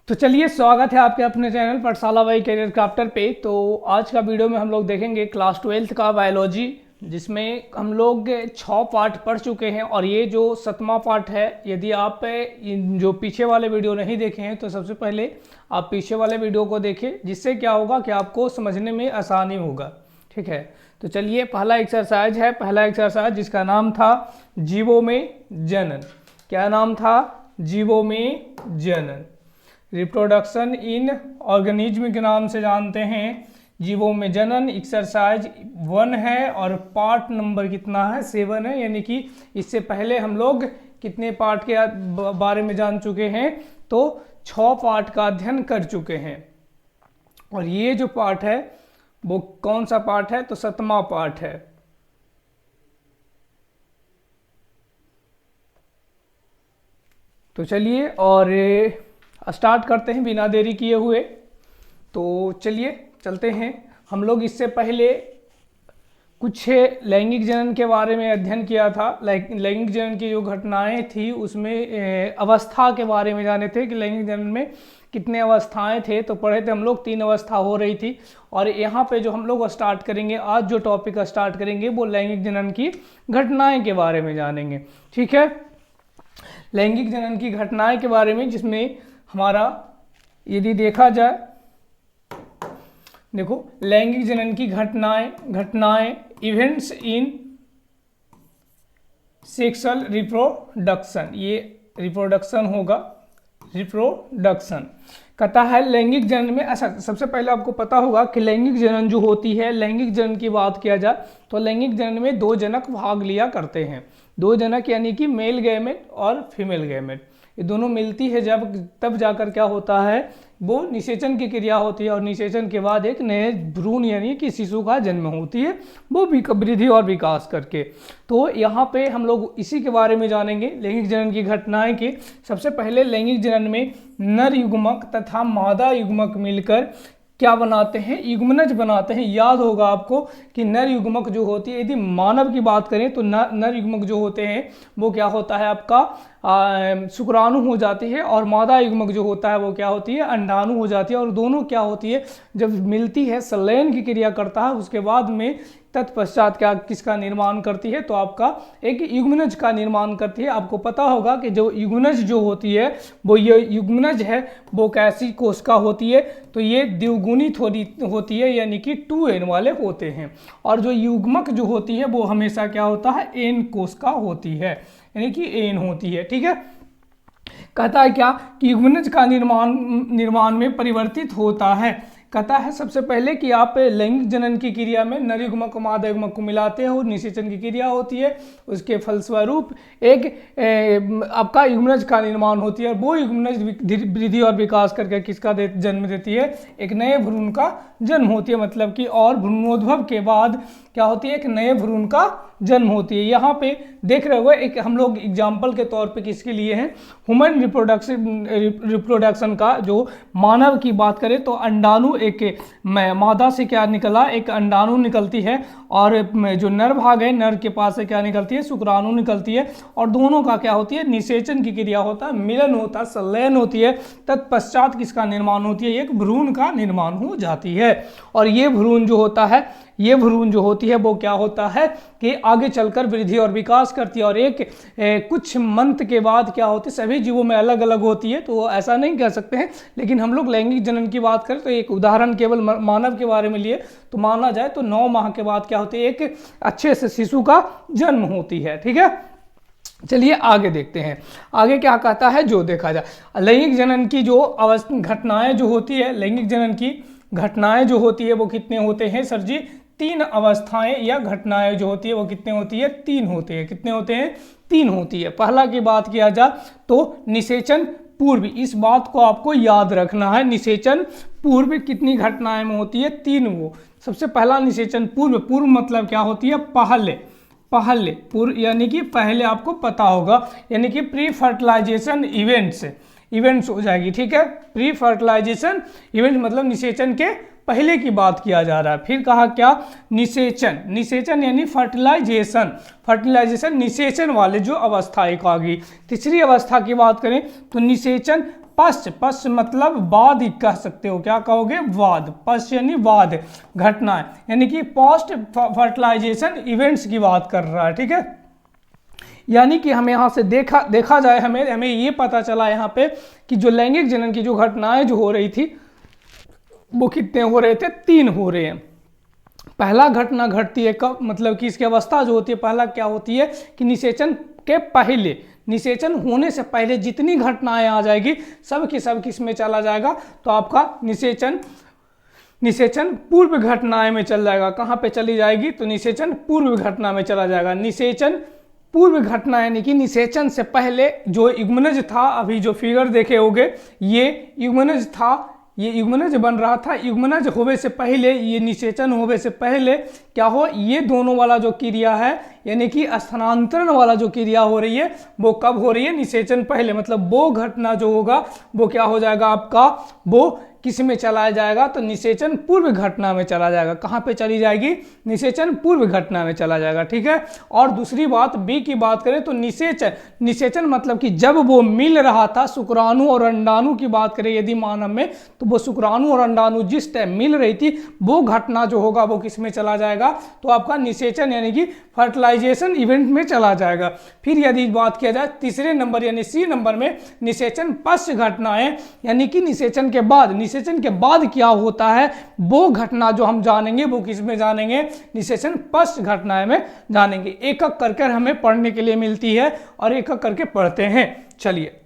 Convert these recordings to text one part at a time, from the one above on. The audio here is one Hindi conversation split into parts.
तो चलिए, स्वागत है आपके अपने चैनल पाठशाला बाई करियर क्राफ्टर पे। तो आज का वीडियो में हम लोग देखेंगे क्लास 12th का बायोलॉजी, जिसमें हम लोग 6 पार्ट पढ़ चुके हैं और ये जो 7वां पार्ट है। यदि आप जो पीछे वाले वीडियो नहीं देखे हैं तो सबसे पहले आप पीछे वाले वीडियो को देखें, जिससे क्या होगा कि आपको समझने में आसानी होगा। ठीक है, तो चलिए, पहला एक्सरसाइज जिसका नाम था जीवों में जनन। क्या नाम था? जीवों में जनन। रिप्रोडक्शन इन ऑर्गेनिज्म के नाम से जानते हैं। जीवों में जनन एक्सरसाइज 1 है और पार्ट नंबर कितना है? 7 है। यानी कि इससे पहले हम लोग कितने पार्ट के बारे में जान चुके हैं? तो 6 पार्ट का अध्ययन कर चुके हैं। और ये जो पार्ट है वो कौन सा पार्ट है? तो 7वां पार्ट है। तो चलिए और स्टार्ट करते हैं बिना देरी किए हुए। तो चलिए चलते हैं। हम लोग इससे पहले कुछ लैंगिक जनन के बारे में अध्ययन किया था। लैंगिक जनन की जो घटनाएं थी उसमें अवस्था के बारे में जाने थे कि लैंगिक जनन में कितने अवस्थाएं थे। तो पढ़े थे हम लोग 3 अवस्था हो रही थी। और यहाँ पे जो हम लोग स्टार्ट करेंगे, आज जो टॉपिक स्टार्ट करेंगे वो लैंगिक जनन की घटनाएं के बारे में जानेंगे। ठीक है, लैंगिक जनन की घटनाएं के बारे में, जिसमें हमारा यदि देखा जाए, देखो लैंगिक जनन की घटनाएं इवेंट्स इन सेक्सुअल रिप्रोडक्शन, ये रिप्रोडक्शन होगा, रिप्रोडक्शन कहता है लैंगिक जनन में। अच्छा, सबसे पहले आपको पता होगा कि लैंगिक जनन जो होती है, लैंगिक जनन की बात किया जाए तो लैंगिक जनन में 2 जनक भाग लिया करते हैं। 2 जनक यानी कि मेल गैमेट और फीमेल गैमेट, ये दोनों मिलती है जब तब जाकर क्या होता है, वो निषेचन की क्रिया होती है। और निषेचन के बाद एक नए भ्रूण यानी कि शिशु का जन्म होती है, वो भी वृद्धि और विकास करके। तो यहाँ पे हम लोग इसी के बारे में जानेंगे, लैंगिक जनन की घटनाएं की। सबसे पहले लैंगिक जनन में नर युग्मक तथा मादा युग्मक मिलकर क्या बनाते हैं? युग्मनज बनाते हैं। याद होगा आपको कि नर युग्मक जो होती है, यदि मानव की बात करें तो नर युग्मक जो होते हैं वो क्या होता है आपका शुक्राणु हो जाती है, और मादा युग्मक जो होता है वो क्या होती है? अंडाणु हो जाती है। और दोनों क्या होती है, जब मिलती है संलयन की क्रिया करता है, उसके बाद में तत्पश्चात क्या किसका निर्माण करती है? तो आपका एक युग्मनज का निर्माण करती है। आपको पता होगा कि जो युग्मनज जो होती है वो, ये युग्मनज है वो कैसी कोशिका होती है? तो ये द्विगुणित होती है, यानी कि 2n वाले होते हैं। और जो युग्मक जो होती है वो हमेशा क्या होता है? n कोशिका होती है, यानी कि n होती है। ठीक है, कहता है क्या कि युग्मनज का निर्माण में परिवर्तित होता है। कहता है सबसे पहले कि आप लैंगिक जनन की क्रिया में नर युग्मक को मादा युग्मक को मिलाते हो, निषेचन की क्रिया होती है, उसके फलस्वरूप एक आपका युग्मनज का निर्माण होती है। और वो युग्मनज वृद्धि और विकास करके किसका जन्म देती है? एक नए भ्रूण का जन्म होती है। मतलब कि और भ्रूणोद्भव के बाद क्या होती है? एक नए भ्रूण का जन्म होती है। यहाँ पे देख रहे हो, एक हम लोग एग्जाम्पल के तौर पे किसके लिए हैं? ह्यूमन रिप्रोडक्शन का जो मानव की बात करें तो अंडाणु, एक मादा से क्या निकला? एक अंडाणु निकलती है। और जो नर भाग है, नर के पास से क्या निकलती है? शुक्राणु निकलती है। और दोनों का क्या होती है? निषेचन की क्रिया होता है, मिलन होता है, संलयन होती है। तत्पश्चात किसका निर्माण होती है? एक भ्रूण का निर्माण हो जाती है। और ये भ्रूण जो होता है, ये भ्रूण जो होती है वो क्या होता है कि आगे चलकर वृद्धि और विकास करती है। और एक कुछ मंथ के बाद क्या होती है? सभी जीवों में अलग अलग होती है, तो ऐसा नहीं कह सकते हैं। लेकिन हम लोग लैंगिक जनन की बात करें तो एक उदाहरण केवल मानव के बारे में लिए तो माना जाए तो 9 माह के बाद क्या होती है? एक अच्छे से शिशु का जन्म होती है। ठीक है, चलिए आगे देखते हैं। आगे क्या कहता है जो देखा जाए। लैंगिक जनन की जो घटनाएं जो होती है, लैंगिक जनन की घटनाएं जो होती है वो कितने होते हैं सर जी? 3 अवस्थाएं या घटनाएं जो होती है वो कितने होती है? 3 होती है। कितने होते हैं? 3 होती है। पहला की बात किया जाए तो निषेचन पूर्व, इस बात को आपको याद रखना है। निषेचन पूर्व कितनी घटनाएं में होती है? 3 वो। सबसे पहला निषेचन पूर्व, पूर्व मतलब क्या होती है? पहले पूर्व, यानी कि पहले आपको पता होगा, यानी कि प्री फर्टिलाइजेशन इवेंट्स हो जाएगी। ठीक है, प्री फर्टिलाइजेशन इवेंट मतलब निषेचन के पहले की बात किया जा रहा है। फिर कहा क्या, निषेचन, निषेचन यानी फर्टिलाइजेशन, फर्टिलाइजेशन निषेचन वाले जो अवस्था एक आ गई। तीसरी अवस्था की बात करें तो निषेचन पश्च, पश्च मतलब बाद ही कह सकते हो, क्या कहोगे, वाद, पश्च यानी वाद घटनाएं, यानी कि पोस्ट फर्टिलाइजेशन इवेंट्स की बात कर रहा है, ठीक है। यानी कि हमें यहाँ से देखा जाए, हमें ये पता चला यहाँ पे कि जो लैंगिक जनन की जो घटनाएं जो हो रही थी वो कितने हो रहे थे, 3 हो रहे हैं। पहला घटना घटती है कब, मतलब कि इसकी अवस्था जो होती है, पहला क्या होती है कि निषेचन के पहले, निषेचन होने से पहले जितनी घटनाएं आ जाएगी सब की सब किस में चला जाएगा, तो आपका निषेचन पूर्व घटनाएं में चल जाएगा। कहाँ पे चली जाएगी, तो निषेचन पूर्व घटना में चला जाएगा। निषेचन पूर्व घटना यानी कि निषेचन से पहले जो युग्मनज था, अभी जो फिगर देखे होंगे ये युग्मनज था, ये युग्मनज बन रहा था। युग्मनज होवे से पहले, ये निषेचन होवे से पहले क्या हो, ये दोनों वाला जो क्रिया है यानी कि स्थानांतरण वाला जो क्रिया हो रही है वो कब हो रही है, निषेचन पहले। मतलब वो घटना जो होगा वो क्या हो जाएगा आपका, वो किस में चला जाएगा, तो निषेचन पूर्व घटना में चला जाएगा। कहाँ पे चली जाएगी, निषेचन पूर्व घटना में चला जाएगा, ठीक है। और दूसरी बात बी की बात करें तो निषेचन, निषेचन मतलब कि जब वो मिल रहा था शुक्राणु और अंडाणु की बात करें यदि मानव में, तो वो शुक्राणु और अंडाणु जिस टाइम मिल रही थी वो घटना जो होगा वो किस में चला जाएगा, तो आपका निषेचन यानी कि फर्टिलाइजेशन इवेंट में चला जाएगा। फिर यदि बात किया जाए तीसरे नंबर यानी सी नंबर में, निषेचन पश्च घटनाएं, यानी कि निषेचन के बाद, निषेचन के बाद क्या होता है वो घटना जो हम जानेंगे वो किस में जानेंगे, निषेचन पश्च घटनाएं में जानेंगे। एक एक करके हमें पढ़ने के लिए मिलती है और एक एक करके पढ़ते हैं। चलिए,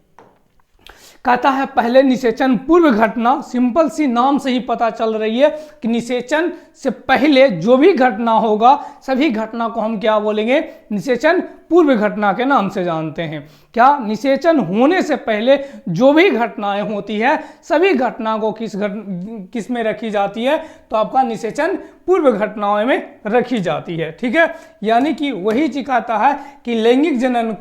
कहता है पहले निषेचन पूर्व घटना, सिंपल सी नाम से ही पता चल रही है कि निषेचन से पहले जो भी घटना होगा सभी घटना को हम क्या बोलेंगे, निषेचन पूर्व घटना के नाम से जानते हैं। क्या, निषेचन होने से पहले जो भी घटनाएं होती है सभी घटना को किस में रखी जाती है, तो आपका निषेचन पूर्व घटनाओं में रखी जाती है, ठीक है। यानी कि वही चीज कहता है कि लैंगिक जनन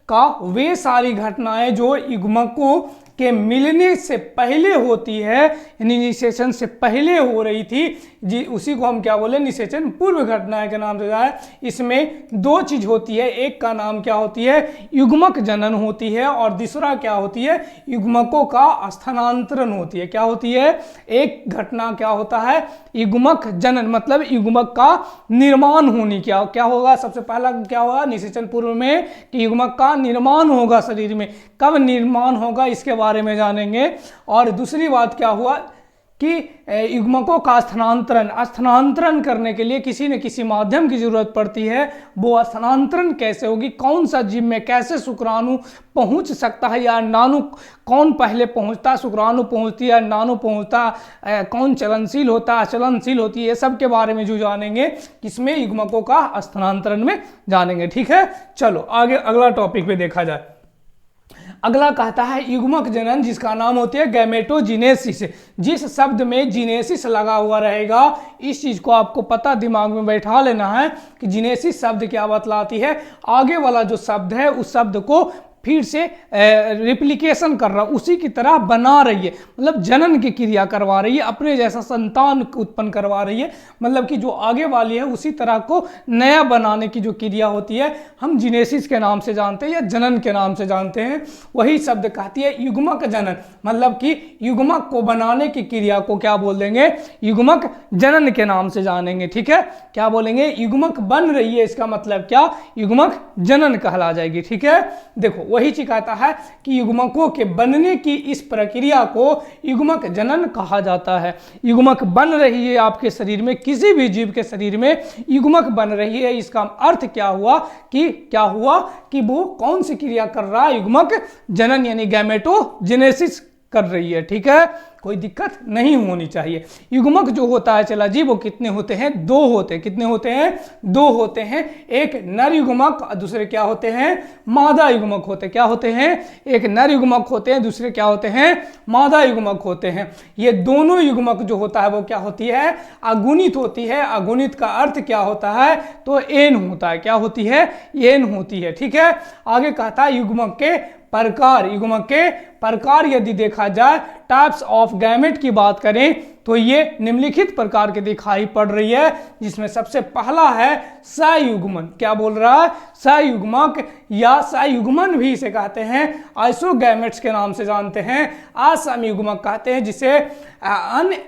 का वे सारी घटनाएं जो युग्मकों के मिलने से पहले होती है, यानी निषेचन से पहले हो रही थी जी, उसी को हम क्या बोले, निषेचन पूर्व घटनाएं के नाम से जाए। इसमें 2 चीज होती है, एक का नाम क्या होती है, युग्मक जनन होती है, और दूसरा क्या होती है, युग्मकों का स्थानांतरण होती है। क्या होती है, एक घटना क्या होता है, युग्मक जनन मतलब युग्मक का निर्माण होनी। क्या होगा, सबसे पहला क्या होगा निषेचन पूर्व में कि युग्मक का निर्माण होगा शरीर में। कब निर्माण होगा इसके बारे में जानेंगे। और दूसरी बात क्या हुआ कि युग्मकों का स्थानांतरण करने के लिए किसी न किसी माध्यम की जरूरत पड़ती है। वो स्थानांतरण कैसे होगी, कौन सा जीव में कैसे शुक्राणु पहुंच सकता है या अंडाणु कौन पहले पहुंचता, शुक्राणु पहुंचती है, अंडाणु पहुंचता, कौन चलनशील होता, अचलनशील होती है, ये सब के बारे में जो जानेंगे किसमें, युग्मकों का स्थानांतरण में जानेंगे, ठीक है। चलो आगे अगला टॉपिक पे देखा जाए। अगला कहता है युग्मक जनन, जिसका नाम होती है गैमेटोजिनेसिस। जिस शब्द में जिनेसिस लगा हुआ रहेगा इस चीज को आपको पता दिमाग में बैठा लेना है कि जिनेसिस शब्द क्या बतलाती है। आगे वाला जो शब्द है उस शब्द को फिर से रिप्लिकेशन कर रहा, उसी की तरह बना रही है, मतलब जनन की क्रिया करवा रही है, अपने जैसा संतान उत्पन्न करवा रही है। मतलब कि जो आगे वाली है उसी तरह को नया बनाने की जो क्रिया होती है हम जिनेसिस के नाम से जानते हैं या जनन के नाम से जानते हैं। वही शब्द कहती है युग्मक जनन, मतलब कि युग्मक को बनाने की क्रिया को क्या बोल देंगे, युग्मक जनन के नाम से जानेंगे, ठीक है। क्या बोलेंगे, युग्मक बन रही है, इसका मतलब क्या, युग्मक जनन कहला जाएगी, ठीक है। देखो वही चीज कहता है कि युग्मकों के बनने की इस प्रक्रिया को युग्मक जनन कहा जाता है। युग्मक बन रही है आपके शरीर में, किसी भी जीव के शरीर में युग्मक बन रही है, इसका अर्थ क्या हुआ कि वो कौन सी क्रिया कर रहा है, युग्मक जनन यानी गैमेटोजेनेसिस कर रही है, ठीक है। कोई दिक्कत नहीं होनी चाहिए। युग्मक जो होता है चला जी वो कितने होते हैं, 2 होते हैं। कितने होते हैं, 2 होते हैं। एक नर युग्मक, दूसरे क्या होते हैं, मादा युग्मक होते हैं। क्या होते हैं, एक नर युग्मक होते हैं, दूसरे क्या होते हैं, मादा युग्मक होते हैं। ये दोनों युग्मक जो होता है वो क्या होती है, अगुणित होती है। अगुणित का अर्थ क्या होता है, तो एन होता है। क्या होती है, एन होती है, ठीक है। आगे कहता है युग्मक के प्रकार, युग्मक के प्रकार यदि देखा जाए, टाइप्स ऑफ गैमेट की बात करें तो ये निम्नलिखित प्रकार के दिखाई पड़ रही है, जिसमें सबसे पहला है सयुग्मन। क्या बोल रहा है? सयुग्मक या सयुग्मन भी इसे कहते हैं, आइसोगैमेट्स के नाम से जानते हैं, असमयुग्मक कहते हैं जिसे अन्य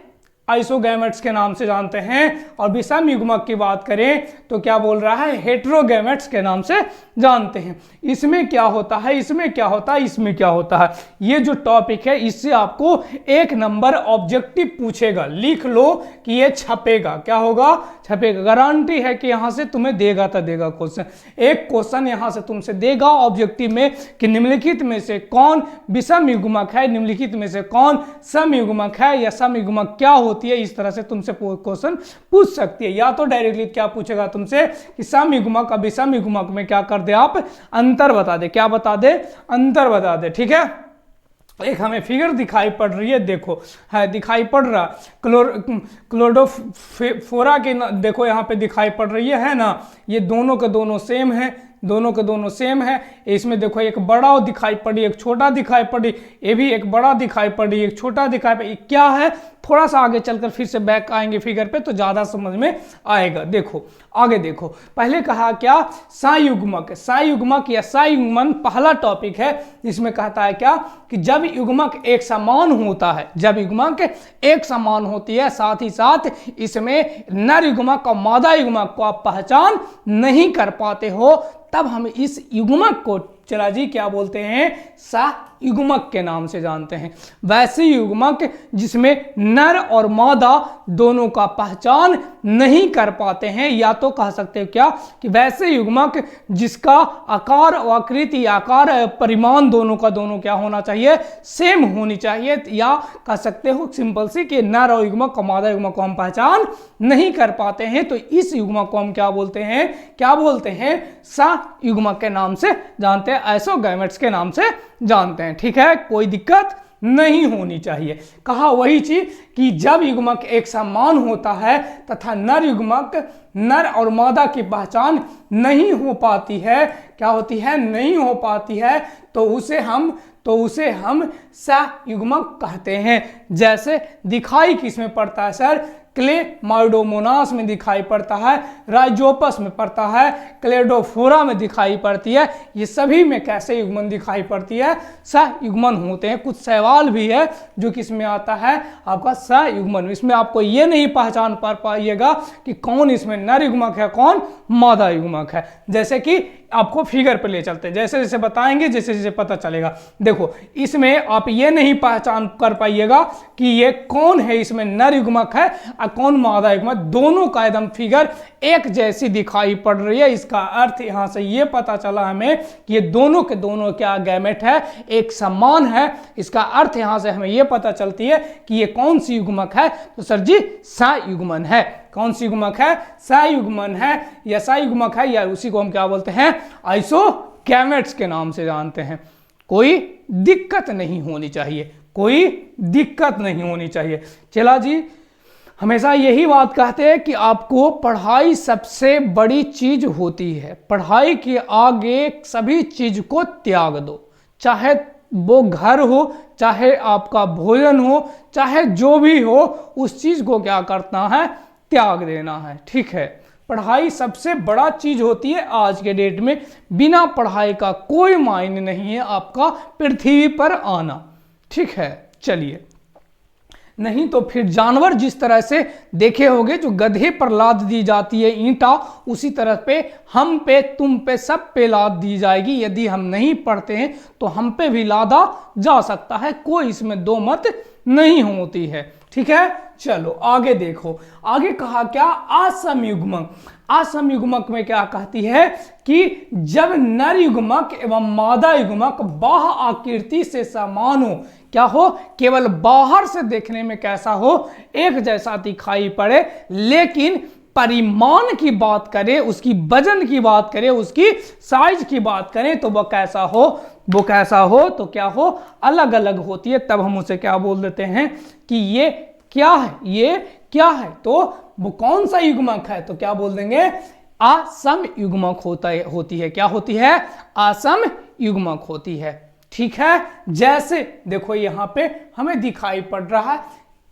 आइसोगैमेट्स के नाम से जानते हैं, और विषम युग्मक की बात करें तो क्या बोल रहा है? हेटेरोगैमेट्स के नाम से जानते हैं। इसमें क्या होता है, इसमें क्या होता है, इसमें क्या होता है, ये जो टॉपिक है इससे आपको 1 नंबर ऑब्जेक्टिव पूछेगा, लिख लो कि ये छपेगा। क्या होगा? छपेगा, गारंटी है कि यहां से तुम्हें देगा तो देगा क्वेश्चन। एक क्वेश्चन यहां से तुमसे देगा ऑब्जेक्टिव में कि निम्नलिखित में से कौन विषम युग्मक है, निम्नलिखित में से कौन समयुग्मक है, या समयुग्मक क्या होती है, इस तरह से तुमसे क्वेश्चन पूछ सकती है। या तो डायरेक्टली क्या पूछेगा तुमसे कि समयुग्मक और विषम युग्मक में क्या कर दे, आप अंतर बता दे। क्या बता दे? अंतर बता दे। ठीक है, एक हमें फिगर दिखाई पड़ रही है, देखो है दिखाई पड़ रहा, क्लोरोफोरा के देखो यहाँ पे दिखाई पड़ रही है ना, ये दोनों के दोनों सेम है, दोनों के दोनों सेम है। इसमें देखो एक बड़ा दिखाई पड़ी, एक छोटा दिखाई पड़ी, ये भी एक बड़ा दिखाई पड़ी, एक छोटा दिखाई पड़ी। क्या है? थोड़ा सा आगे चलकर फिर से बैक आएंगे फिगर पे तो ज्यादा समझ में आएगा। देखो आगे देखो, पहले कहा क्या? सयुग्मक। सयुग्मक या सयुग्मन पहला टॉपिक है, जिसमें कहता है क्या कि जब युग्मक एक समान होता है, जब युग्मक एक समान होती है, साथ ही साथ इसमें नर युग्मक और मादा युग्मक को आप पहचान नहीं कर पाते हो, तब हम इस युग्मक को चला जी क्या बोलते हैं? सयुग्मक के नाम से जानते हैं। वैसे युग्मक जिसमें नर और मादा दोनों का पहचान नहीं कर पाते हैं, या तो कह सकते हो क्या कि वैसे युग्मक जिसका आकार और आकृति, आकार परिमाण दोनों का दोनों क्या होना चाहिए? सेम होनी चाहिए। या कह सकते हो सिंपल सी कि नर और युग्मक और मादा युग्मक को हम पहचान नहीं कर पाते हैं, तो इस युग्मक को हम क्या बोलते हैं? क्या बोलते हैं? सयुग्मक के नाम से जानते हैं, आइसोगैमेट्स के नाम से जानते हैं। ठीक है, कोई दिक्कत नहीं होनी चाहिए। कहा वही चीज कि जब युग्मक एक समान होता है तथा नर युग्मक, नर और मादा की पहचान नहीं हो पाती है, क्या होती है? नहीं हो पाती है, तो उसे हम सयुग्मक कहते हैं। जैसे दिखाई किसमें पड़ता है सर? क्लेमाइडोमोनास में दिखाई पड़ता है, राइजोपस में पड़ता है, क्लेडोफोरा में दिखाई पड़ती है, ये सभी में कैसे युग्मन दिखाई पड़ती है? सयुग्मन होते हैं। कुछ सवाल भी है जो किसमें आता है? आपका सयुग्मन। इसमें आपको ये नहीं पहचान पा पाइएगा कि कौन इसमें नर युग्मक है, कौन मादा युग्मक है। जैसे कि आपको फिगर पे ले चलते हैं, जैसे जैसे बताएंगे, जैसे जैसे पता चलेगा। देखो इसमें आप ये नहीं पहचान कर पाइएगा कि ये कौन है, इसमें नर युग्मक है और कौन मादा युग्मक, दोनों का एकदम फिगर एक जैसी दिखाई पड़ रही है। इसका अर्थ यहां से ये पता चला हमें कि ये दोनों के दोनों क्या गैमेट है, एक समान है। इसका अर्थ यहां से हमें ये पता चलती है कि ये कौन सी युग्मक है, तो सर जी सयुग्मन है। कौन सी युग्मक है? सयुग्मन है, या सयुग्मक है, या उसी को हम क्या बोलते हैं? आइसोगैमेट्स के नाम से जानते हैं। कोई दिक्कत नहीं होनी चाहिए, कोई दिक्कत नहीं होनी चाहिए। चला जी, हमेशा यही बात कहते हैं कि आपको पढ़ाई सबसे बड़ी चीज होती है, पढ़ाई के आगे सभी चीज को त्याग दो, चाहे वो घर हो, चाहे आपका भोजन हो, चाहे जो भी हो, उस चीज को क्या करना है? त्याग देना है। ठीक है, पढ़ाई सबसे बड़ा चीज होती है आज के डेट में। बिना पढ़ाई का कोई मायने नहीं है आपका पृथ्वी पर आना। ठीक है, चलिए, नहीं तो फिर जानवर जिस तरह से देखे होंगे, जो गधे पर लाद दी जाती है ईंटा, उसी तरह पे हम पे, तुम पे, सब पे लाद दी जाएगी। यदि हम नहीं पढ़ते हैं तो हम पे भी लादा जा सकता है, कोई इसमें दो मत नहीं होती है। ठीक है, चलो आगे देखो। आगे कहा क्या? असमयुग्मक। असमयुग्मक में क्या कहती है कि जब नर युग्मक एवं मादा युग्मक बाह्य आकृति से समान हो, क्या हो? केवल बाहर से देखने में कैसा हो? एक जैसा दिखाई पड़े, लेकिन परिमाण की बात करें, उसकी वजन की बात करें, उसकी साइज की बात करें, तो वह कैसा हो? वो कैसा हो? तो क्या हो? अलग अलग होती है। तब हम उसे क्या बोल देते हैं कि ये क्या है, ये क्या है? तो वो कौन सा युग्मक है? तो क्या बोल देंगे? असम युग्मक होती है। क्या होती है? असम युग्मक होती है। ठीक है, जैसे देखो यहाँ पे हमें दिखाई पड़ रहा है,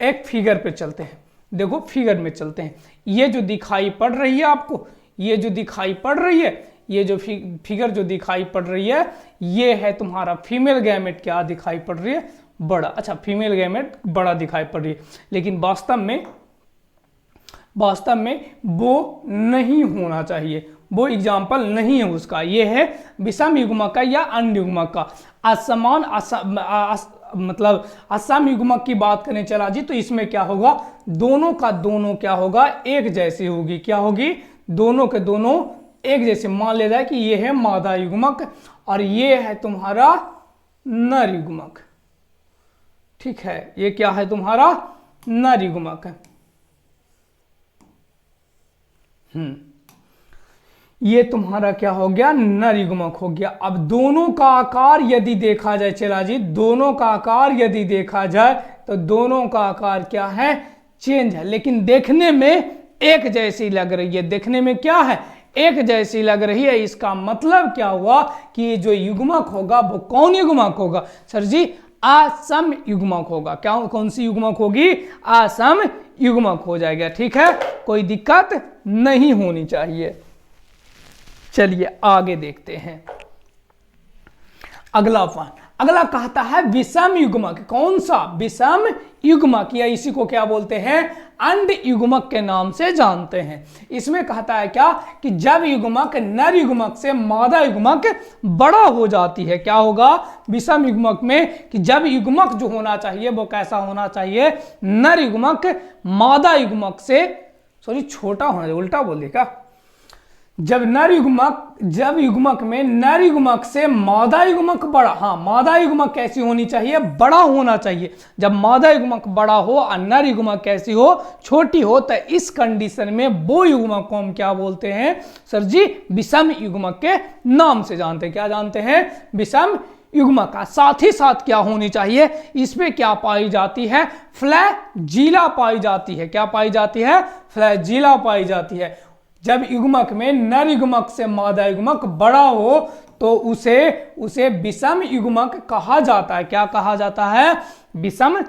एक फिगर पे चलते हैं, देखो फिगर में चलते हैं, ये जो दिखाई पड़ रही है आपको, ये जो दिखाई पड़ रही है, ये जो फिगर जो दिखाई पड़ रही है, ये है तुम्हारा फीमेल गैमेट, क्या दिखाई पड़ रही है, बड़ा। अच्छा, फीमेल गैमेट बड़ा दिखाई पड़ रही है, लेकिन वास्तव में वो नहीं होना चाहिए, वो एग्जाम्पल नहीं है उसका। ये है विषम युग्मक का या अन्य युग्मक का। असमान मतलब असम युग्मक की बात करें चला जी, तो इसमें क्या होगा, दोनों का दोनों क्या होगा, एक जैसी होगी। क्या होगी, दोनों के दोनों एक जैसे। मान ले जाए कि ये है मादा युग्मक और ये है तुम्हारा नर युग्मक, ठीक है, ये क्या है तुम्हारा नर युग्मक है। ये तुम्हारा क्या हो गया, नर युग्मक हो गया। अब दोनों का आकार यदि देखा जाए चला जी, दोनों का आकार यदि देखा जाए तो दोनों का आकार क्या है, चेंज है, लेकिन देखने में एक जैसी लग रही है। देखने में क्या है, एक जैसी लग रही है। इसका मतलब क्या हुआ कि जो युग्मक होगा वो कौन युग्मक होगा सर जी, असम युग्मक होगा। क्या, कौन सी युग्मक होगी, असम युग्मक हो जाएगा। ठीक है, कोई दिक्कत नहीं होनी चाहिए। चलिए आगे देखते हैं अगला पान। अगला कहता है विषम युग्मक। कौन सा, विषम युग्मक, या इसी को क्या बोलते हैं, अंड युग्मक के नाम से जानते हैं। इसमें कहता है क्या कि जब युग्मक नर युग्मक से मादा युग्मक बड़ा हो जाती है, क्या होगा विषम युग्मक में, कि जब युग्मक जो होना चाहिए वो कैसा होना चाहिए, नर युग्मक मादा युग्मक से, सॉरी छोटा होना चाहिए, उल्टा बोल दिया क्या, जब युग्मक में नर युग्मक से मादा युग्मक बड़ा, हाँ मादा युग्मक कैसी होनी चाहिए, बड़ा होना चाहिए। जब मादा युग्मक बड़ा हो और नर युग्मक कैसी हो, छोटी हो, तो इस कंडीशन में वो युग्मक को हम क्या बोलते हैं सर जी, विषम युग्मक के नाम से जानते हैं। क्या जानते हैं, विषम युग्मक का। साथ ही साथ क्या होनी चाहिए, इसमें क्या पाई जाती है, फ्लैजीला पाई जाती है। क्या पाई जाती है, फ्लैजीला पाई जाती है। जब युग्मक में नर युग्मक से मादा युग्मक बड़ा हो तो उसे विषम युग्मक कहा जाता है। क्या कहा जाता है, विषम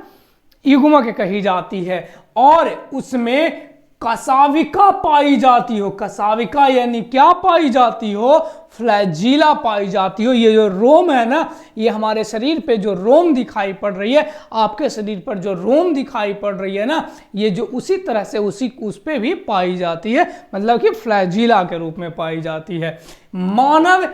युग्मक कही जाती है। और उसमें कसाविका पाई जाती हो, कसाविका यानी क्या पाई जाती हो, फ्लैजीला पाई जाती हो। ये जो रोम है ना, ये हमारे शरीर पे जो रोम दिखाई पड़ रही है, आपके शरीर पर जो रोम दिखाई पड़ रही है ना, ये जो उसी तरह से उस पे भी पाई जाती है, मतलब कि फ्लैजीला के रूप में पाई जाती है। मानव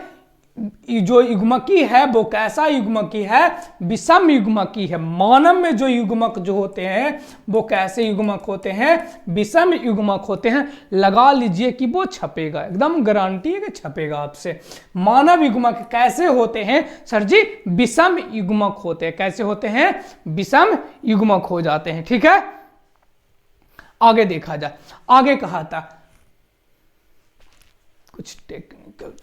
जो युग्मकी है वो कैसा युग्मकी है, विषम युग्मकी है। मानव में जो युग्मक जो होते हैं वो कैसे युग्मक होते हैं, विषम युग्मक होते हैं। लगा लीजिए कि वो छपेगा, एकदम गारंटी है कि छपेगा आपसे। मानव युग्मक कैसे होते हैं सर जी, विषम युग्मक होते हैं। कैसे होते हैं, विषम युग्मक हो जाते हैं। ठीक है, आगे देखा जाए। आगे कहा था कुछ टेक्निकल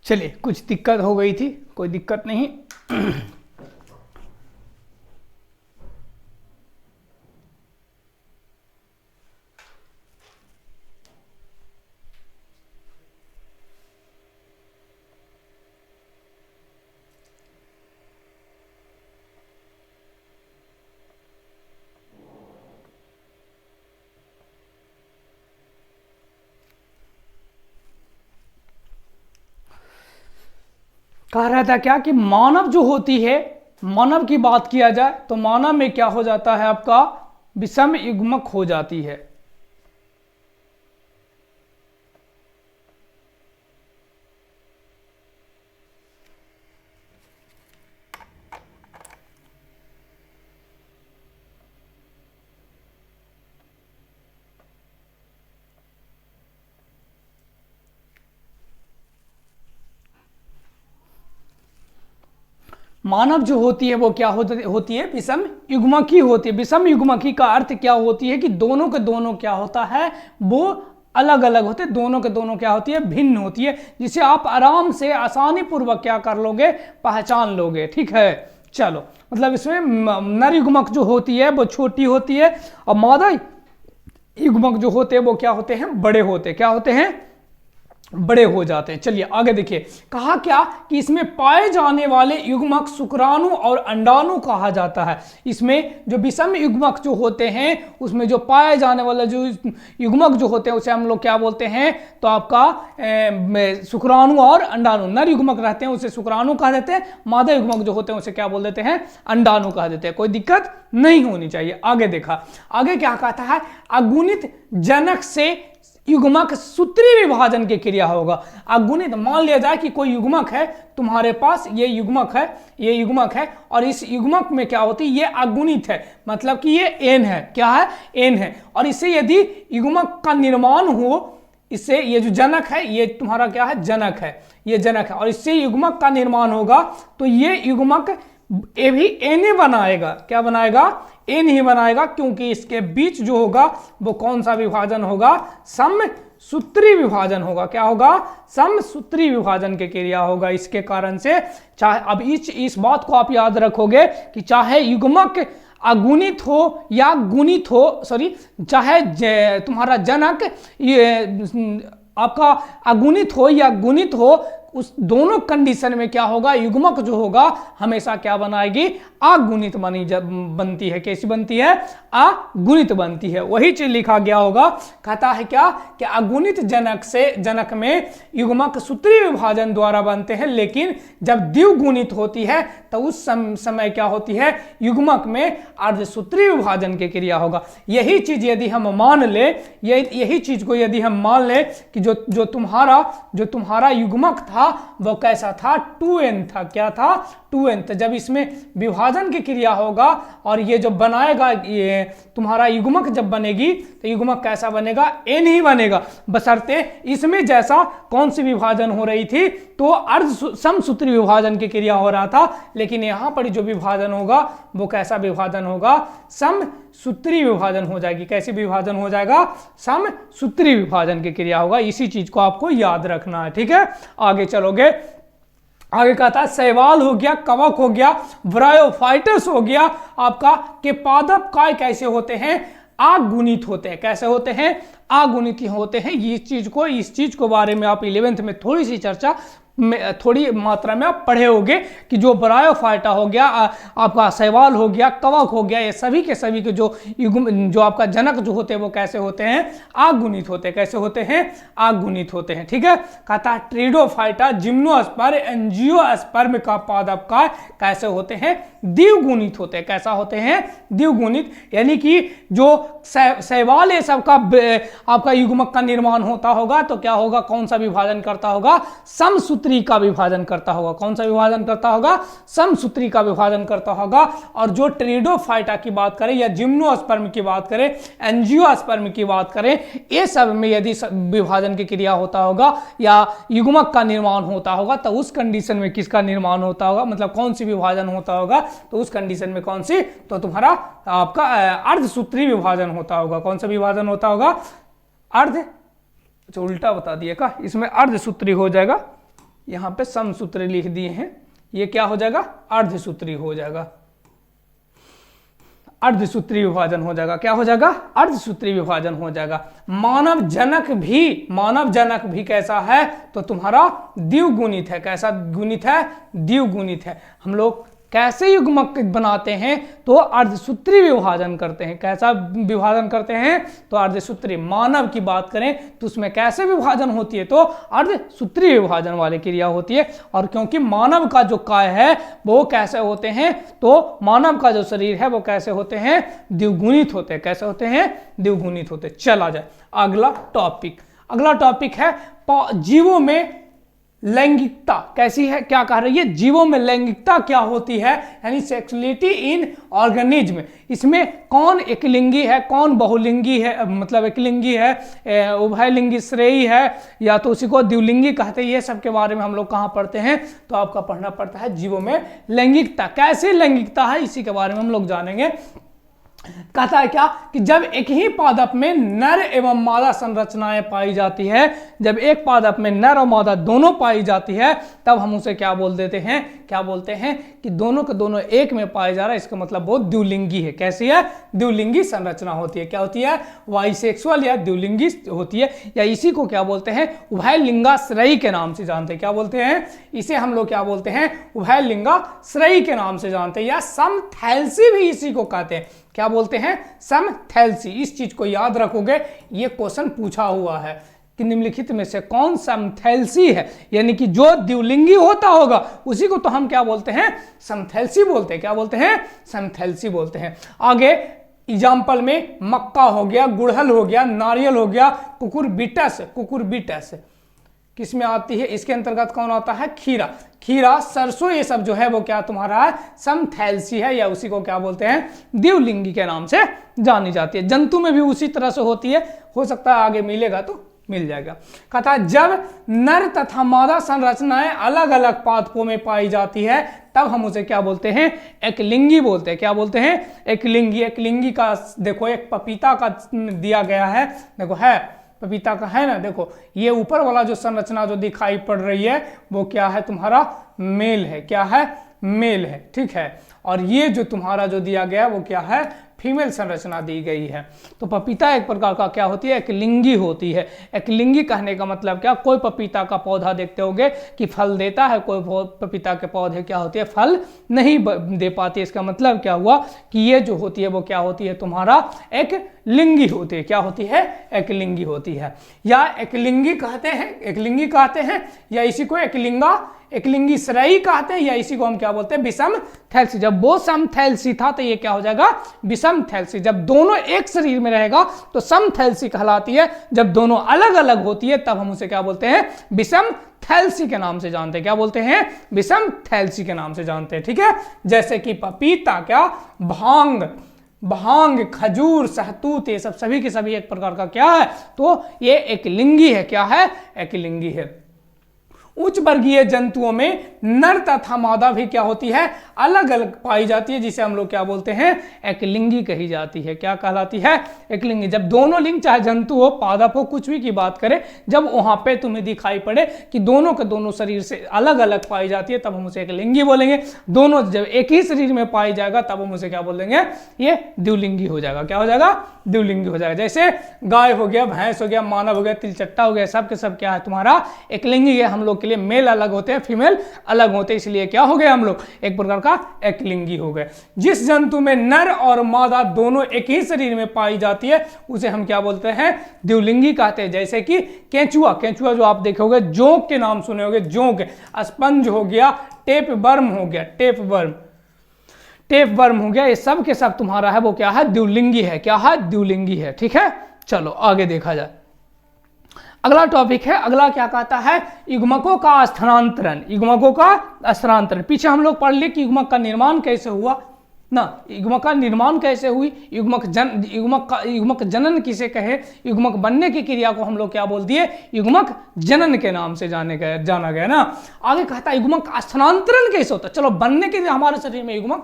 चलिए, कुछ दिक्कत हो गई थी, कोई दिक्कत नहीं। कह रहा था क्या कि मानव जो होती है, मानव की बात किया जाए तो मानव में क्या हो जाता है, आपका विषम युग्मक हो जाती है। मानव जो होती है वो क्या होती है, विषम युग्मकी होती है। विषम युग्मकी का अर्थ क्या होती है कि दोनों के दोनों क्या होता है, वो अलग अलग होते हैं, दोनों के दोनों क्या होती है, भिन्न होती है, जिसे आप आराम से आसानी पूर्वक क्या कर लोगे, पहचान लोगे। ठीक है, चलो, मतलब इसमें नर युग्मक जो होती है वो छोटी होती है और मादा युग्मक जो होते हैं वो क्या होते हैं, बड़े होते हैं। क्या होते हैं, बड़े हो जाते हैं। चलिए आगे देखिए, कहा क्या कि इसमें पाए जाने वाले युग्मक शुक्राणु और अंडाणु कहा जाता है। इसमें जो विषम युग्मक जो होते हैं उसमें जो पाए जाने वाले जो युग्मक जो होते हैं उसे हम लोग क्या बोलते हैं, तो आपका शुक्राणु और अंडाणु। नर युग्मक रहते हैं उसे शुक्राणु कह देते हैं, मादा युग्मक जो होते हैं उसे क्या बोल देते हैं, अंडाणु कह देते हैं। कोई दिक्कत नहीं होनी चाहिए। आगे देखा, आगे क्या कहता है, अगुणित जनक से युग्मक सूत्री विभाजन की क्रिया होगा। अगुणित, मान लिया जाए कि कोई युग्मक है तुम्हारे पास, ये युग्मक है, ये युग्मक है और इस युग्मक में क्या होती है, ये अगुणित है, मतलब कि ये एन है। क्या है, एन है। और इससे यदि युग्मक का निर्माण हो, इससे ये जो जनक है ये तुम्हारा क्या है, जनक है, ये जनक है, और इससे युग्मक का निर्माण होगा तो ये युग्मक ए भी एन बनाएगा। क्या बनाएगा, एन ही बनाएगा, क्योंकि इसके बीच जो होगा वो कौन सा विभाजन होगा, समसूत्री विभाजन होगा। क्या होगा, समसूत्री विभाजन की क्रिया होगा। इसके कारण से चाहे, अब इस बात को आप याद रखोगे कि चाहे युग्मक अगुणित हो या गुणित हो, सॉरी, चाहे तुम्हारा जनक ये आपका अगुणित हो या गुणित हो, उस दोनों कंडीशन में क्या होगा, युग्मक जो होगा हमेशा क्या बनाएगी, अगुणित बनती है। कैसी बनती है, अगुणित बनती है। वही चीज लिखा गया होगा, कहता है क्या कि अगुणित जनक से, जनक में युग्मक सूत्री विभाजन द्वारा बनते हैं, लेकिन जब द्विगुणित होती है तो उस समय क्या होती है, युग्मक में अर्धसूत्री विभाजन की क्रिया होगा। यही चीज यदि हम मान ले, यही चीज को यदि हम मान ले कि जो तुम्हारा युग्मक था वो कैसा था, 2n था। क्या था, 2n। तो जब इसमें विभाजन की क्रिया होगा और ये जो बनाएगा, ये तुम्हारा युग्मक जब बनेगी तो युग्मक कैसा बनेगा, n ही बनेगा, बशर्ते इसमें जैसा कौन सी विभाजन हो रही थी, तो अर्ध समसूत्री विभाजन की क्रिया हो रहा था, लेकिन यहां पर जो विभाजन होगा वो कैसा विभाजन होगा, समसूत्री विभाजन हो जाएगी। कैसी विभाजन हो जाएगा, समसूत्री विभाजन की क्रिया होगा। इसी चीज को आपको याद रखना है। ठीक है, आगे चलोगे, आगे कहता है शैवाल हो गया, कवक हो गया, ब्रायोफाइटस हो गया आपका, के पादप काय कैसे होते हैं, अगुणित होते हैं। कैसे होते हैं, अगुणित होते हैं। इस चीज को बारे में आप 11th में थोड़ी सी चर्चा में, थोड़ी मात्रा में आप पढ़े होंगे कि जो ब्रायोफाइटा हो गया, आपका शैवाल हो गया, कवक हो गया, ये सभी के सभी के जो आपका जनक जो होते हैं वो कैसे होते हैं, अगुणित होते हैं। कैसे होते हैं, अगुणित होते हैं। ठीक है, कहता है ट्रिडोफाइटा, जिम्नोस्पर्म, एंजियोस्पर्म का पादप काय कैसे होते हैं, द्विगुणित होते हैं। कैसा होते हैं, द्विगुणित। यानी कि जो शैवाल ये सब का आपका युग्मक का निर्माण होता होगा तो क्या होगा, कौन सा विभाजन करता होगा, समसूत्री का विभाजन करता होगा। कौन सा विभाजन करता होगा, समसूत्री का विभाजन करता होगा। और जो ट्रिडोफाइटा की बात करें या जिम्नोस्पर्म की बात करें, एंजियोस्पर्म की बात करें, ये सब में यदि विभाजन की क्रिया होता होगा या युग्मक का निर्माण होता होगा तो उस कंडीशन में किसका निर्माण होता होगा, मतलब कौन सी विभाजन होता होगा, तो उस कंडीशन में कौन सी, तो तुम्हारा आपका अर्धसूत्री विभाजन होता होगा। कौन सा विभाजन होता होगा, उल्टा बता दिए का, इसमें अर्धसूत्री हो जाएगा, यहां पे समसूत्री लिख दिए हैं, ये क्या हो जाएगा, अर्धसूत्री हो जाएगा, अर्धसूत्री विभाजन हो जाएगा। क्या हो जाएगा, अर्धसूत्री विभाजन हो जाएगा। मानव जनक भी कैसा है, तो तुम्हारा द्विगुणित है। कैसा गुणित है, द्विगुणित है। हम लोग कैसे युग्मक बनाते हैं, तो अर्धसूत्री विभाजन करते हैं। कैसा विभाजन करते हैं, तो अर्धसूत्री। मानव की बात करें तो उसमें कैसे विभाजन होती है, तो अर्धसूत्री विभाजन वाली क्रिया होती है। और क्योंकि मानव का जो काय है वो कैसे होते हैं, तो मानव का जो शरीर है वो कैसे होते हैं, द्विगुणित होते हैं। कैसे होते हैं, द्विगुणित होते हैं। चला जाए अगला टॉपिक। अगला टॉपिक है जीवों में लैंगिकता कैसी है, क्या कह रही है, जीवों में लैंगिकता क्या होती है, यानी सेक्सुअलिटी इन ऑर्गेनिज्म। इसमें कौन एकलिंगी है, कौन बहुलिंगी है, मतलब एकलिंगी है, उभयलिंगी श्रेयी है, या तो उसी को द्विलिंगी कहते हैं। ये सब के बारे में हम लोग कहाँ पढ़ते हैं, तो आपका पढ़ना पड़ता है जीवों में लैंगिकता। कैसे लैंगिकता है, इसी के बारे में हम लोग जानेंगे। कहता है क्या कि जब एक ही पादप में नर एवं मादा संरचनाएं पाई जाती है, जब एक पादप में नर और मादा दोनों पाई जाती है, तब हम उसे क्या बोल देते हैं, क्या बोलते हैं कि दोनों के दोनों एक में पाए जा रहा है, इसका मतलब वो द्विलिंगी है। कैसी है, द्विलिंगी संरचना होती है। क्या होती है, बाइसेक्सुअल या द्विलिंगी होती है, या इसी को क्या बोलते हैं, उभयलिंगाश्रयी के नाम से जानते हैं। क्या बोलते हैं, इसे हम लोग क्या बोलते हैं, उभयलिंगाश्रयी के नाम से जानते हैं, या समथैलेसी भी इसी को कहते हैं। क्या बोलते हैं, समथैलेसी। इस चीज को याद रखोगे, ये क्वेश्चन पूछा हुआ है कि निम्नलिखित में से कौन समथैलेसी है, यानी कि जो द्विलिंगी होता होगा उसी को तो हम क्या बोलते हैं, समथैलेसी बोलते हैं। क्या बोलते हैं, समथैलेसी बोलते हैं। आगे एग्जाम्पल में मक्का हो गया, गुड़हल हो गया, नारियल हो गया, कुकुरबिटस। कुकुरबिटस किस में आती है, इसके अंतर्गत कौन आता है, खीरा। खीरा, सरसों, ये सब जो है वो क्या तुम्हारा है, समथैलेसी है, या उसी को क्या बोलते हैं, द्विलिंगी के नाम से जानी जाती है। जंतु में भी उसी तरह से होती है, हो सकता है आगे मिलेगा तो मिल जाएगा। कहता है जब नर तथा मादा संरचनाएं अलग अलग पादपों में पाई जाती है, तब हम उसे क्या बोलते हैं, एकलिंगी बोलते हैं। क्या बोलते हैं, एकलिंगी। एकलिंगी का देखो एक पपीता का दिया गया है, देखो है पपीता का है ना, देखो ये ऊपर वाला जो संरचना जो दिखाई पड़ रही है वो क्या है, तुम्हारा मेल है। क्या है, मेल है, ठीक है। और ये जो तुम्हारा जो दिया गया वो क्या है, फीमेल संरचना दी गई है। तो पपीता एक प्रकार का क्या होती है, एकलिंगी होती है। एकलिंगी कहने का मतलब क्या, कोई पपीता का पौधा देखते होगे कि फल देता है, कोई पपीता के पौधे क्या होती है, फल नहीं दे पाती। इसका मतलब क्या हुआ कि ये जो होती है वो क्या होती है, तुम्हारा एक लिंगी होती है। क्या होती है, एकलिंगी होती है, या एकलिंगी कहते हैं, एकलिंगी कहते हैं, या इसी को एकलिंगी श्रेयी कहते हैं, या इसी को हम क्या बोलते हैं, विषमथैलेसी। जब वो समथैलेसी था तो ये क्या हो जाएगा, विषमथैलेसी। जब दोनों एक शरीर में रहेगा तो समथैलेसी कहलाती है, जब दोनों अलग अलग होती है तब हम उसे क्या बोलते हैं, विषमथैलेसी के नाम से जानते हैं। क्या बोलते हैं, विषमथैलेसी के नाम से जानते हैं, ठीक है। जैसे कि पपीता, क्या, भांग, खजूर, सहतूत, ये सब सभी के सभी एक प्रकार का क्या है, तो ये एकलिंगी है। क्या है, एकलिंगी है। उच्च वर्गीय जंतुओं में नर तथा मादा भी क्या होती है, अलग अलग पाई जाती है, जिसे हम लोग क्या बोलते हैं, एकलिंगी कही जाती है। क्या कहलाती है, एकलिंगी। जब दोनों लिंग, चाहे जंतु हो, पादप हो, कुछ भी की बात करें, जब वहां पे तुम्हें दिखाई पड़े कि दोनों के दोनों शरीर से अलग अलग पाई जाती है, तब हम उसे एकलिंगी बोलेंगे। दोनों जब एक ही शरीर में पाई जाएगा तब हम उसे क्या बोलेंगे, ये द्विलिंगी हो जाएगा। क्या हो जाएगा, द्विलिंगी हो जाएगा। जैसे गाय हो गया, भैंस हो गया, मानव हो गया, तिलचट्टा हो गया, सब के सब क्या है, तुम्हारा एकलिंगी है। हम लोग के लिए मेल अलग होते हैं, फीमेल अलग होते हैं, इसलिए क्या हो गए हम लोग, एक प्रकार का एकलिंगी हो गए। जिस जंतु में नर और मादा दोनों एक ही शरीर में पाई जाती है उसे हम क्या बोलते हैं, द्विलिंगी कहते हैं। जैसे कि केंचुआ, केंचुआ जो आप देखोगे, जोंक के नाम सुने होगे, जोंक। स्पंज हो गया, टेपवर्म हो गया, टेपवर्म हो गया, ये सब के सब तुम्हारा है वो क्या है, द्विलिंगी है। क्या है, द्विलिंगी है, ठीक है। चलो आगे देखा जाए। अगला टॉपिक है, अगला क्या कहता है, युग्मकों का स्थानांतरण। युग्मकों का स्थानांतरण, पीछे हम लोग पढ़ लिए कि युग्मक का निर्माण कैसे हुआ ना, युग्मक का निर्माण कैसे हुई, युग्मक जनन किसे कहे, युग्मक बनने की क्रिया को हम लोग क्या बोल दिए, युग्मक जनन के नाम से जाना गया ना। आगे कहता है युग्मक का स्थानांतरण कैसे होता है। चलो बनने के लिए हमारे शरीर में युग्मक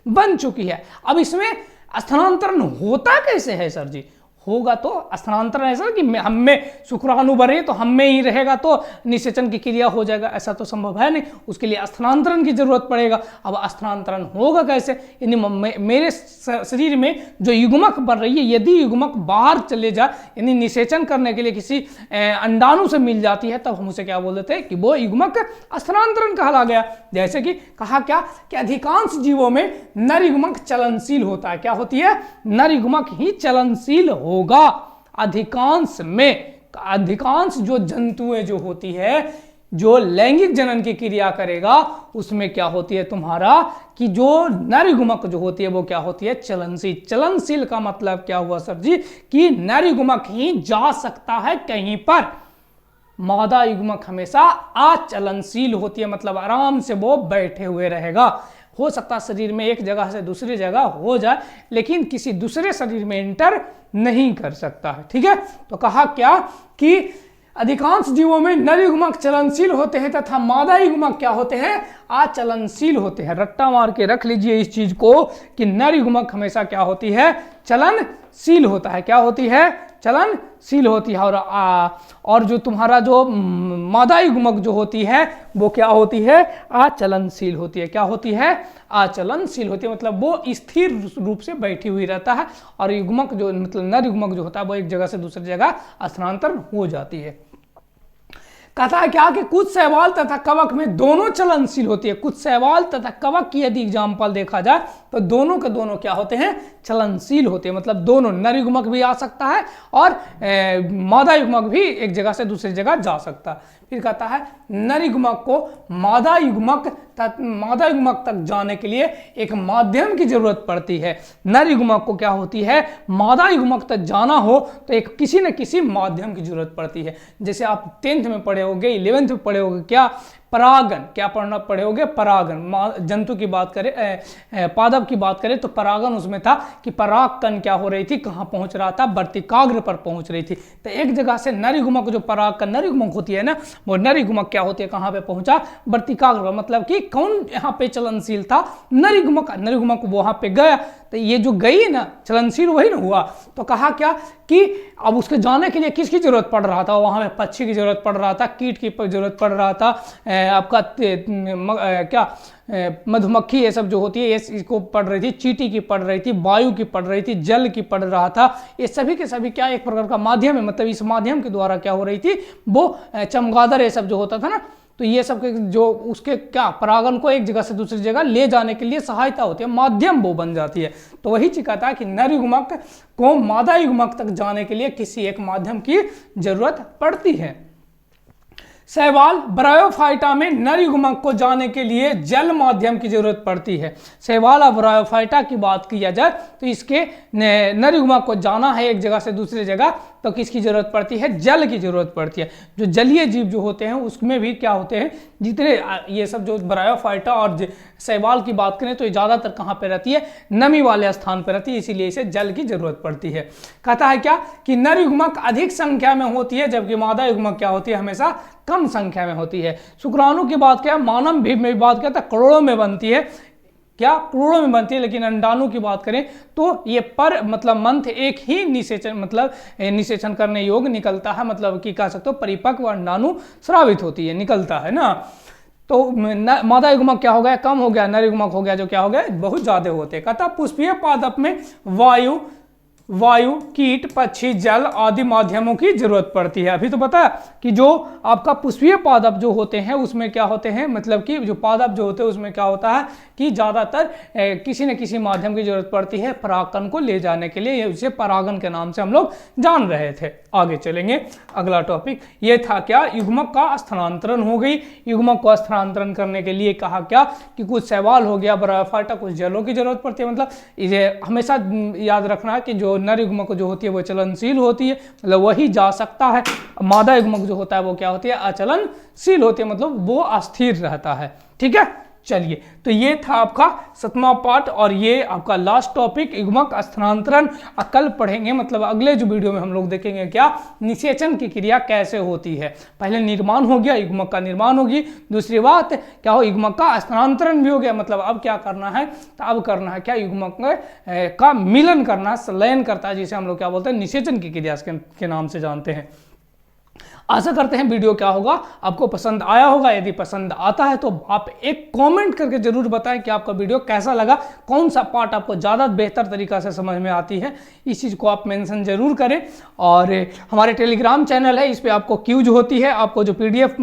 बन चुकी है, अब इसमें स्थानांतरण होता कैसे है सर जी, होगा तो स्थानांतरण, ऐसा कि हम में शुक्राणु बने तो हम में ही रहेगा तो निषेचन की क्रिया हो जाएगा, ऐसा तो संभव है नहीं, उसके लिए स्थानांतरण की जरूरत पड़ेगा। अब स्थानांतरण होगा कैसे, यानी मेरे शरीर में जो युग्मक बन रही है, यदि युग्मक बाहर चले जाए, यानी निषेचन करने के लिए किसी अंडाणु से मिल जाती है, तब हम उसे क्या बोल देते हैं कि वो युग्मक स्थानांतरण कहला गया। जैसे कि कहा क्या कि अधिकांश जीवों में नर युग्मक चलनशील होता है। क्या होती है, नर युग्मक ही चलनशील होगा अधिकांश में। अधिकांश जो जंतुएं जो होती है, जो लैंगिक जनन की क्रिया करेगा, उसमें क्या होती है तुम्हारा कि जो नर युग्मक जो होती है वो क्या होती है, चलनशील। चलनशील का मतलब क्या हुआ सर जी, कि नर युग्मक ही जा सकता है कहीं पर, मादा युग्मक हमेशा अचलनशील होती है, मतलब आराम से वो बैठे हुए रहेगा। हो सकता है शरीर में एक जगह से दूसरी जगह हो जाए, लेकिन किसी दूसरे शरीर में इंटर नहीं कर सकता है। ठीक है, तो कहा क्या कि अधिकांश जीवों में नर युग्मक चलनशील होते हैं तथा मादा युग्मक क्या होते हैं, अचलनशील होते हैं। रट्टा मार के रख लीजिए इस चीज को कि नर युग्मक हमेशा क्या होती है, चलनशील होता है। क्या होती है, चलनशील होती है। और जो तुम्हारा जो मादा युग्मक जो होती है वो क्या होती है, अचलनशील होती है। क्या होती है, अचलनशील होती है, मतलब वो स्थिर रूप से बैठी हुई रहता है। और युग्मक जो मतलब नर युग्मक जो होता है वो एक जगह से दूसरी जगह स्थानांतरण हो जाती है। कहता है क्या कि कुछ शैवाल तथा कवक में दोनों चलनशील होती है। कुछ शैवाल तथा कवक की यदि एग्जाम्पल देखा जाए तो दोनों के दोनों क्या होते हैं, चलनशील होते हैं, मतलब दोनों नर युग्मक भी आ सकता है और मादा युग्मक भी एक जगह से दूसरी जगह जा सकता है। फिर कहता है नर युग्मक को मादा युग्मक तक जाने के लिए एक माध्यम की जरूरत पड़ती है। नर युग्मक को क्या होती है, मादा युग्मक तक जाना हो तो एक किसी न किसी माध्यम की जरूरत पड़ती है। जैसे आप 10th में पढ़े होगे, 11th में पढ़े होगे, क्या परागन, क्या पढ़ना पढ़े होगे, परागन। जंतु की बात करें, पादप की बात करें तो परागन उसमें था कि पराग कण क्या हो रही थी, कहाँ पहुंच रहा था, वर्तिकाग्र पर पहुंच रही थी। तो एक जगह से नर युग्मक जो पराग कण नर युग्मक होती है ना, वो नर युग्मक क्या होती है, कहाँ पे पहुंचा, वर्तिकाग्र पर। मतलब कि कौन यहाँ पे चलनशील था, नर युग्मक। नर युग्मक वहां पे गया, तो ये जो गई ना चलनशील वही ना हुआ। तो कहा क्या कि अब उसके जाने के लिए किसकी जरूरत पड़ रहा था, वहां पे पक्षी की जरूरत पड़ रहा था, कीट की जरूरत पड़ रहा था, आपका क्या मधुमक्खी ये सब जो होती है ये इसको पढ़ रही थी, चींटी की पढ़ रही थी, वायु की पढ़ रही थी, जल की पढ़ रहा था। ये सभी के सभी क्या एक प्रकार का माध्यम है, मतलब इस माध्यम के द्वारा क्या हो रही थी, वो चमगादड़ ये सब जो होता था ना, तो ये सब जो उसके क्या परागन को एक जगह से दूसरी जगह ले जाने के लिए सहायता होती है, माध्यम वो बन जाती है। तो वही चीज कहता है कि नर युग्मक को मादा युग्मक तक जाने के लिए किसी एक माध्यम की जरूरत पड़ती है। शैवाल ब्रायोफाइटा में नर युग्मक को जाने के लिए जल माध्यम की जरूरत पड़ती है। शैवाल और ब्रायोफाइटा की बात किया जाए तो इसके नर युग्मक को जाना है एक जगह से दूसरी जगह, तो किसकी जरूरत पड़ती है, जल की जरूरत पड़ती है। जो जलीय जीव जो होते हैं उसमें भी क्या होते हैं, जितने ये सब जो ब्रायोफाइटा और शैवाल की बात करें तो ये ज्यादातर कहाँ पे रहती है, नमी वाले स्थान पर रहती है, इसीलिए इसे जल की जरूरत पड़ती है। कहता है क्या कि नर युग्मक अधिक संख्या में होती है, जबकि मादा युग्मक क्या होती है, हमेशा कम संख्या में होती है। शुक्राणु की बात क्या, मानव भी में बात क्या, करोड़ों में बनती है, क्या करोड़ों में बनती है। लेकिन अंडाणु की बात करें तो ये पर मतलब मंथ एक ही निषेचन मतलब निषेचन करने योग्य निकलता है, मतलब कि कह सकते हो परिपक्व अंडाणु स्रावित होती है, निकलता है ना। तो मादा युग्मक क्या हो गया, कम हो गया, नर युग्मक हो गया जो क्या हो गया, बहुत ज्यादा होते हैं। कहता पुष्पीय पादप में वायु, कीट, पक्षी, जल आदि माध्यमों की जरूरत पड़ती है। अभी तो पता कि जो आपका पुष्पीय पादप जो होते हैं उसमें क्या होते हैं, मतलब कि जो पादप जो होते हैं उसमें क्या होता है कि ज्यादातर किसी न किसी माध्यम की जरूरत पड़ती है परागकण को ले जाने के लिए, इसे परागन के नाम से हम लोग जान रहे थे। आगे चलेंगे, अगला टॉपिक ये था क्या, युग्मक का स्थानांतरण हो गई। युग्मक को स्थानांतरण करने के लिए कहा क्या कि कुछ शैवाल हो गया, ब्रायोफाइटा, कुछ जलों की जरूरत पड़ती है। मतलब इसे हमेशा याद रखना है कि जो नर युग्मक जो होती है वो चलनशील होती है, मतलब वही जा सकता है। मादा युग्मक जो होता है वो क्या होती है, अचलनशील होती है, मतलब वो अस्थिर रहता है। ठीक है, चलिए, तो ये था आपका 7वां पार्ट और ये आपका लास्ट टॉपिक युग्मक स्थानांतरण। कल पढ़ेंगे, मतलब अगले जो वीडियो में हम लोग देखेंगे क्या निषेचन की क्रिया कैसे होती है। पहले निर्माण हो गया, युग्मक का निर्माण होगी, दूसरी बात क्या हो युग्मक का स्थानांतरण भी हो गया। मतलब अब क्या करना है, तो अब करना है क्या युग्मक का मिलन करना, संलयन करता है, जिसे हम लोग क्या बोलते हैं निषेचन की क्रिया के नाम से जानते हैं। आशा करते हैं वीडियो क्या होगा आपको पसंद आया होगा। यदि पसंद आता है तो आप एक कमेंट करके जरूर बताएं कि आपका वीडियो कैसा लगा, कौन सा पार्ट आपको ज़्यादा बेहतर तरीका से समझ में आती है, इस चीज़ को आप मेंशन जरूर करें। और हमारे टेलीग्राम चैनल है, इस पर आपको क्यूज होती है, आपको जो PDF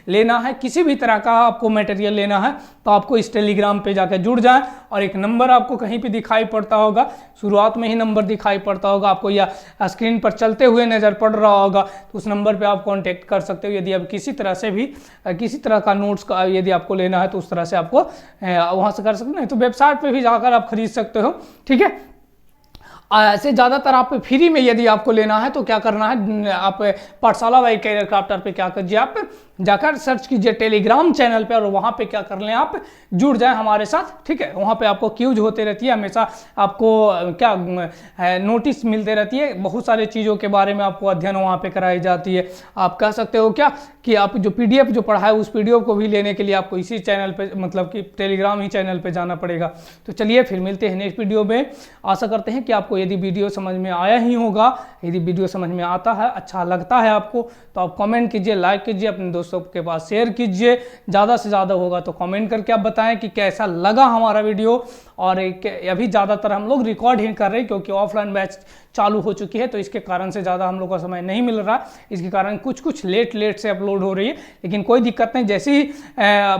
लेना है, किसी भी तरह का आपको मटेरियल लेना है तो आपको इस टेलीग्राम पे जाकर जुड़ जाएं। और एक नंबर आपको कहीं पे दिखाई पड़ता होगा, शुरुआत में ही नंबर दिखाई पड़ता होगा आपको, या स्क्रीन पर चलते हुए नज़र पड़ रहा होगा, तो उस नंबर पे आप कांटेक्ट कर सकते हो। यदि आप किसी तरह से भी किसी तरह का नोट्स का यदि आपको लेना है तो उस तरह से आपको वहाँ से कर सकते हैं, तो वेबसाइट पे भी जाकर आप खरीद सकते हो। ठीक है, ऐसे ज़्यादातर आप फ्री में यदि आपको लेना है तो क्या करना है, आप पाठशाला बाय कैरियर क्राफ्टर पे क्या कीजिए, आप जाकर सर्च कीजिए टेलीग्राम चैनल पे और वहाँ पे क्या कर लें आप जुड़ जाएं हमारे साथ। ठीक है, वहाँ पे आपको क्यूज होते रहती है, हमेशा आपको क्या नोटिस मिलते रहती है, बहुत सारे चीज़ों के बारे में आपको अध्ययन वहाँ पे कराई जाती है। आप कह सकते हो क्या कि आप जो PDF जो पढ़ा है उस PDF को भी लेने के लिए आपको इसी चैनल पे, मतलब कि टेलीग्राम ही चैनल पे जाना पड़ेगा। तो चलिए फिर मिलते हैं नेक्स्ट वीडियो में। आशा करते हैं कि आपको यदि वीडियो समझ में आया ही होगा, यदि वीडियो समझ में आता है, अच्छा लगता है आपको, तो आप कमेंट कीजिए, लाइक कीजिए, अपने दोस्तों के पास शेयर कीजिए, ज़्यादा से ज़्यादा होगा तो कमेंट करके आप बताएं कि कैसा लगा हमारा वीडियो। और अभी ज़्यादातर हम लोग रिकॉर्ड ही कर रहे हैं क्योंकि ऑफलाइन बैच चालू हो चुकी है, तो इसके कारण से ज़्यादा हम लोग का समय नहीं मिल रहा, इसके कारण कुछ लेट से अपलोड हो रही है, लेकिन कोई दिक्कत नहीं। जैसे ही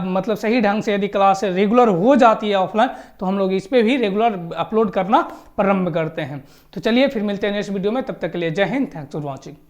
मतलब सही ढंग से यदि क्लास रेगुलर हो जाती है ऑफलाइन, तो हम लोग इस पर भी रेगुलर अपलोड करना प्रारंभ करते हैं। तो चलिए फिर मिलते हैं नेक्स्ट वीडियो में, तब तक के लिए जय हिंद, थैंक्स फॉर वॉचिंग।